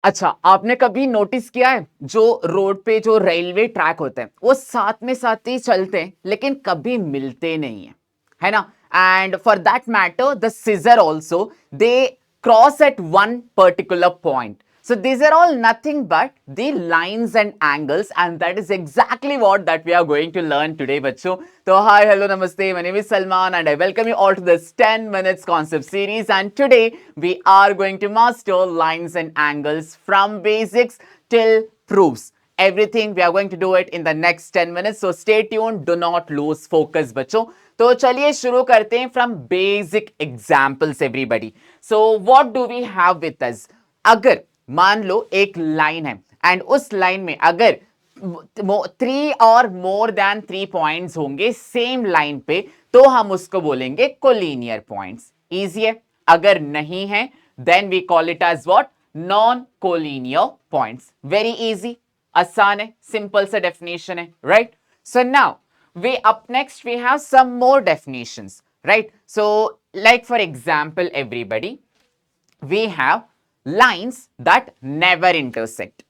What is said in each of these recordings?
अच्छा, आपने कभी नोटिस किया है जो रोड पे जो रेलवे ट्रैक होते हैं वो साथ ही चलते हैं लेकिन कभी मिलते नहीं है ना? And for that matter the scissor also they cross at one particular point. So these are all nothing but the lines and angles, and that is exactly what that we are going to learn today, bachcho. So hi, hello, namaste. My name is Salman, and I welcome you all to this 10 minutes concept series. And today we are going to master lines and angles from basics till proofs. Everything we are going to do it in the next 10 minutes. So stay tuned. Do not lose focus, बच्चों. तो चलिए शुरू करते हैं from basic examples everybody. So what do we have with us? अगर मान लो एक line है एंड उस लाइन में अगर 3 और मोर देन 3 पॉइंट्स होंगे सेम लाइन पे, तो हम उसको बोलेंगे कोलिनियर पॉइंट्स. इजी है. अगर नहीं है then we call it as what? Non collinear points. Very easy, आसान है, सिंपल सा डेफिनेशन है, right? So now we up next we have some more definitions, right? So like for example everybody, we have lines that never intersect.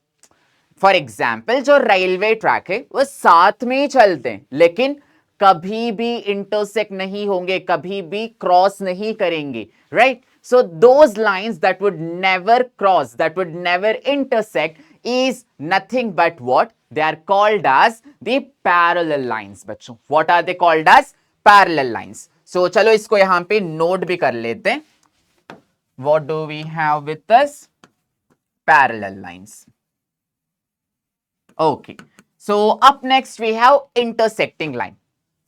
For example जो railway track है वो साथ में ही चलते हैं लेकिन कभी भी इंटरसेक्ट नहीं होंगे, कभी भी क्रॉस नहीं करेंगे, right? So those lines that would never cross, that would never intersect is nothing but what? They are called as the parallel lines. बच्चों, what are they called as? Parallel lines. So चलो इसको यहां पे note भी कर लेते हैं. What do we have with us? Parallel lines. Okay. So up next we have intersecting line.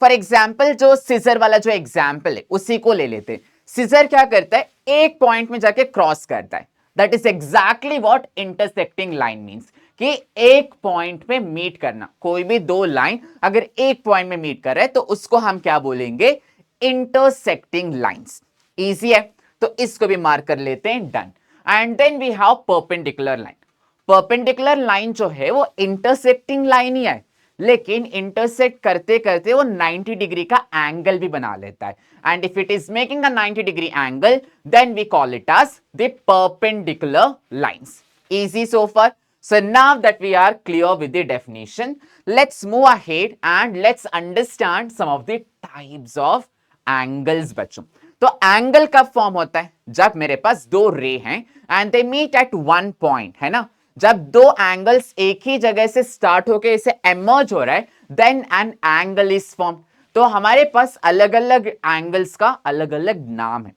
For example जो सीजर वाला जो एग्जाम्पल है उसी को ले लेते हैं. सीजर क्या करता है? एक पॉइंट में जाके क्रॉस करता है. That is exactly what intersecting line means, कि एक पॉइंट में मीट करना. कोई भी दो लाइन अगर एक पॉइंट में मीट कर रहा है तो उसको हम क्या बोलेंगे? Intersecting lines. इजी है, तो इसको भी मार्क कर लेते हैं. Done. And then we have perpendicular line. Perpendicular line जो है वो इंटरसेक्टिंग लाइन ही है लेकिन इंटरसेक्ट करते करते वो 90 डिग्री का एंगल भी बना लेता है. And if it is making a 90 degree angle then we call it as the perpendicular lines. Easy so far. So now that we are clear with the definition, let's move ahead and let's understand some of the types of angles, बच्चों. तो angle कब form होता है? जब मेरे पास दो ray हैं and they meet at one point, है ना? जब दो एंगल्स एक ही जगह से स्टार्ट होके इसे एमर्ज हो रहा है then an angle is form. तो हमारे पास अलग अलग एंगल्स का अलग अलग नाम है.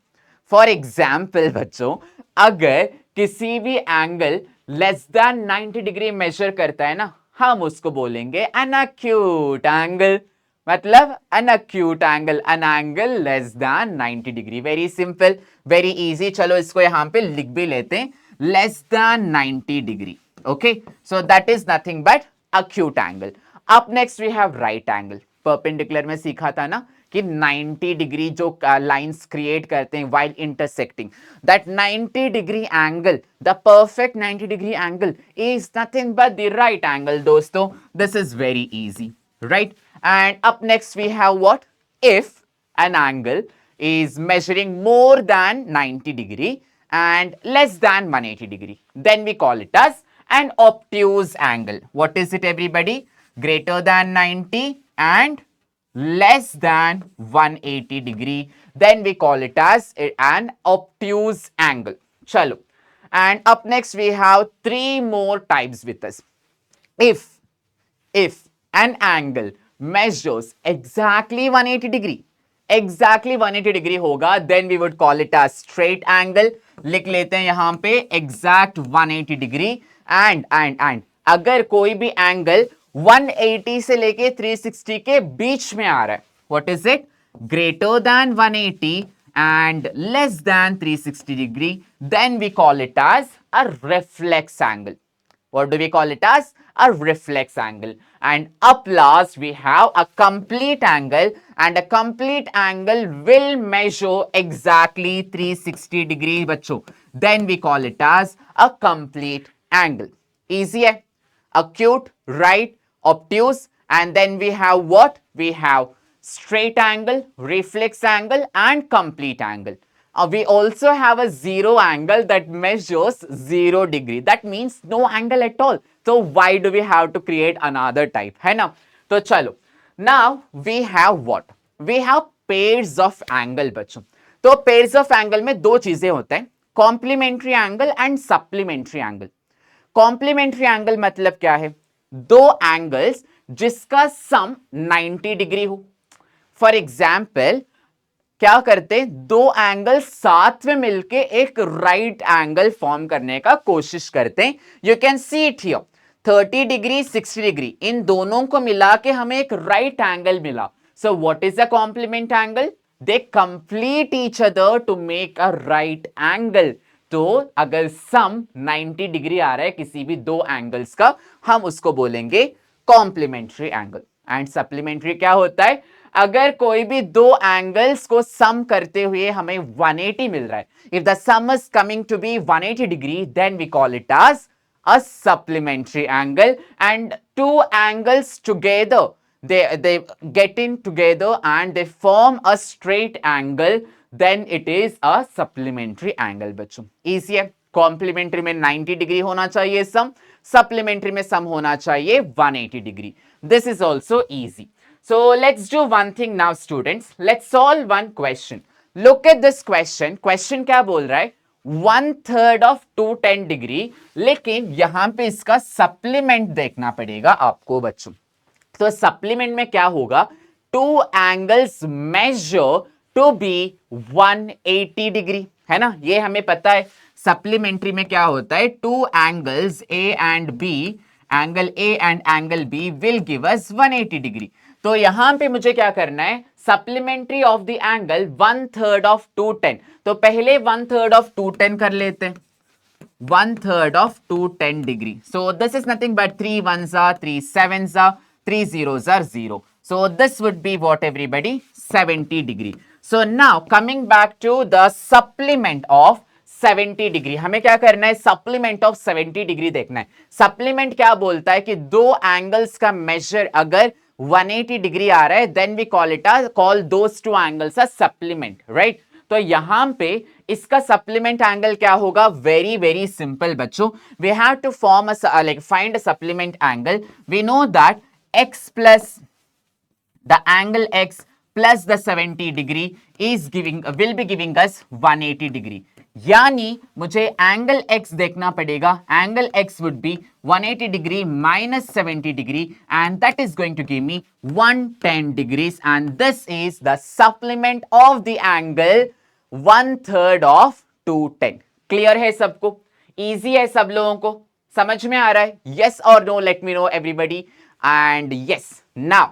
फॉर एग्जाम्पल बच्चों, अगर किसी भी angle less than 90 degree measure करता है ना, हम उसको बोलेंगे एन एक्यूट एंगल. मतलब an acute angle, an angle less than 90 degree. Very simple, very easy. चलो इसको यहां पे लिख भी लेते हैं. Less than 90 degree. Okay, so that is nothing but acute angle. Up next we have right angle. Perpendicular में सीखा था ना कि 90 डिग्री जो लाइंस क्रिएट करते हैं while intersecting, that 90 degree angle, the perfect 90 degree angle is nothing but the right angle. दोस्तों, this is very easy, right? And up next we have what? If an angle is measuring more than 90 degree and less than 180 degree, then we call it as an obtuse angle. What is it everybody? Greater than 90 and less than 180 degree, then we call it as an obtuse angle. Chalo. And up next we have three more types with us. If an angle measures exactly 180 degree, exactly 180 degree होगा, then we would call it as straight angle. लिख लेते हैं यहां पे exact 180 degree. And अगर कोई भी angle 180 से लेके 360 के बीच में आ रहा है, what is it? Greater than 180 and less than 360 degree, then we call it as a reflex angle. What do we call it as? A reflex angle. And up last we have a complete angle, and a complete angle will measure exactly 360 degrees, बच्चों. Then we call it as a complete angle. Easy है? Acute, right, obtuse, and then we have what? We have straight angle, reflex angle, and complete angle. we also have a zero angle that measures 0 degree. That means no angle at all. So why do we have to create another type, है ना? तो चलो, now we have what? We have pairs of angle बच्चों. तो pairs of angle में दो चीजें होते हैं, complementary angle and supplementary angle. Complementary angle मतलब क्या है? दो एंगल्स जिसका सम 90 डिग्री हो. फॉर एग्जाम्पल क्या करते हैं, दो एंगल साथ में मिलके एक राइट एंगल फॉर्म करने का कोशिश करते हैं. You can see it here, 30 degree 60 degree, इन दोनों को मिला के हमें एक राइट एंगल मिला. So what is a complement angle? They complete each other to make a right angle. तो अगर सम 90 डिग्री आ रहा है किसी भी दो एंगल्स का, हम उसको बोलेंगे कॉम्प्लीमेंट्री एंगल. एंड सप्लीमेंट्री क्या होता है? अगर कोई भी दो एंगल्स को सम करते हुए हमें 180 मिल रहा है, if the sum is coming to be 180 degree, then we call it as a supplementary angle. And two angles together, they get in together and they form a straight angle, then it is a supplementary angle. बच्चों easy है. Complementary में 90 degree होना चाहिए सम, supplementary में सम होना चाहिए 180 degree. This is also easy. So let's do one thing now students, let's solve one question. Look at this question. Question क्या बोल रहा है? 1/3 of 210 डिग्री. लेकिन यहां पे इसका सप्लीमेंट देखना पड़ेगा आपको बच्चों. तो सप्लीमेंट में क्या होगा? Two angles measure to be 180 degree, है ना? ये हमें पता है. सप्लीमेंट्री में क्या होता है? Two angles A and B, angle A and angle B will give us 180 degree. तो यहां पे मुझे क्या करना है? Supplementary of the angle 1/3 of 210. तो पहले 1/3 of 210 कर लेते हैं. 1/3 of 210 degree. So this is nothing but 3 1s are 3 7s are 3 0s are 0. So this would be what everybody? 70 degree. So now coming back to the supplement of 70 degree, हमें क्या करना है? Supplement of 70 degree देखना है. Supplement क्या बोलता है कि दो एंगल्स का मेजर अगर 180 डिग्री आ रहा है, then we call it call those two angles a supplement, right? तो यहां पे इसका सप्लीमेंट एंगल क्या होगा? वेरी वेरी सिंपल बच्चों. We have to form like find a supplement angle. We know that x plus the angle x plus the 70 degree is will be giving us 180 degree. यानी मुझे angle x देखना पड़ेगा. Angle x would be 180 degree minus 70 degree and that is going to give me 110 degrees and this is the supplement of the angle 1/3 of 210. Clear है सबको? Easy है सब लोगों को? समझ में आ रहा है? yes or no? let me know everybody. And yes, now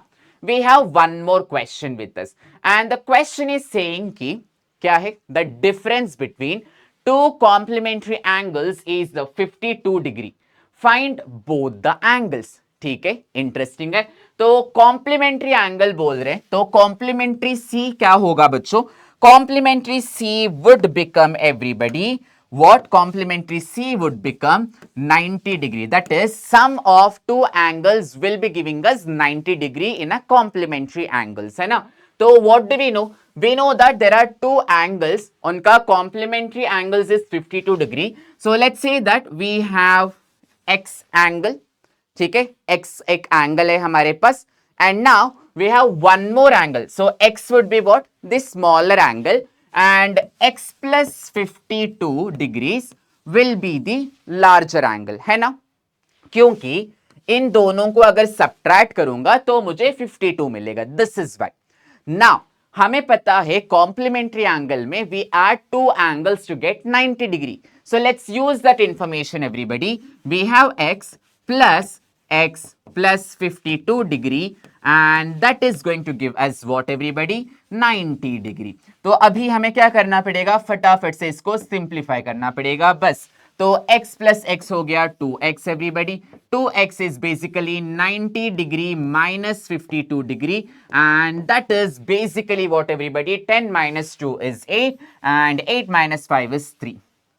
we have one more question with us and the question is saying कि क्या है? the difference between two complementary angles is the 52 degree. find both the angles. ठीक है, interesting है. तो complementary angle बोल रहे हैं, तो कॉम्प्लीमेंट्री सी क्या होगा बच्चों? Complementary C would become everybody what? Complementary C would become 90 degree. That is, sum of two angles will be giving us 90 degree in a complementary angles, है ना? तो what do we know? We know that there are two angles. उनका complementary angles is 52 degree. So let's say that we have x angle. ठीक है, x एक angle है हमारे पास. And now we have one more angle. So x would be what? This smaller angle. And x plus 52 degrees will be the larger angle, है ना? क्योंकि इन दोनों को अगर सब्ट्रैक्ट करूंगा तो मुझे 52 मिलेगा. This is why. नाउ हमें पता है कॉम्प्लीमेंट्री एंगल में we add two angles to get 90 degree. So let's use that information everybody. We have x plus 52 degree and that is going to give us what everybody? 90 degree. तो अभी हमें क्या करना पड़ेगा? फटाफट से इसको सिंप्लीफाई करना पड़ेगा बस. तो x plus x हो गया 2x everybody. 2x is basically 90 degree minus 52 degree and that is basically what everybody? 10 minus 2 is 8 and 8 minus 5 is 3.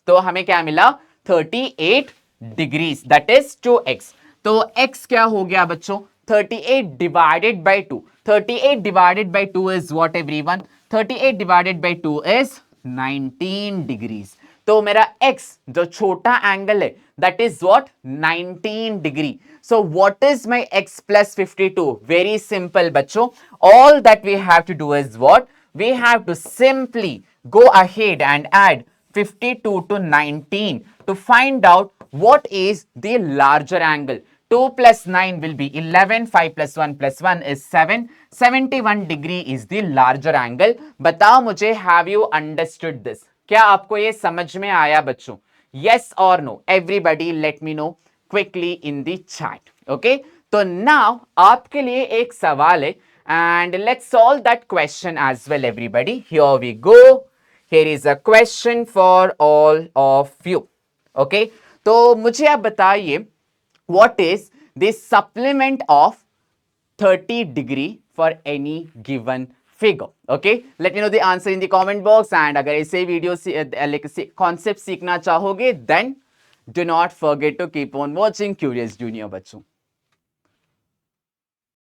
तो हमें क्या मिला? 38 degrees. That is 2x. तो x क्या हो गया बच्चों? 38 divided by 2. 38 divided by 2 is what everyone? 38 divided by 2 is 19 degrees. तो मेरा x जो छोटा एंगल है that is what 19 degree. So what is my x plus 52? Very simple बच्चों, all that we have to do is what? We have to simply go ahead and add 52 to 19 to find out what is the larger angle. 2 plus 9 will be 11, 5 plus 1 plus 1 is 7, 71 degree is the larger angle. बताओ मुझे, have you understood this? क्या आपको ये समझ में आया बच्चों? Yes or no? Everybody let me know quickly in the chat. Okay? तो now आपके लिए एक सवाल है and let's solve that question as well everybody. Here we go. Here is a question for all of you. Okay? तो मुझे आप बताइए what is the supplement of 30 degree for any given figure? Okay, let me know the answer in the comment box. And अगर ऐसे video concept सीखना चाहोगे then do not forget to keep on watching Curious Junior बच्चों।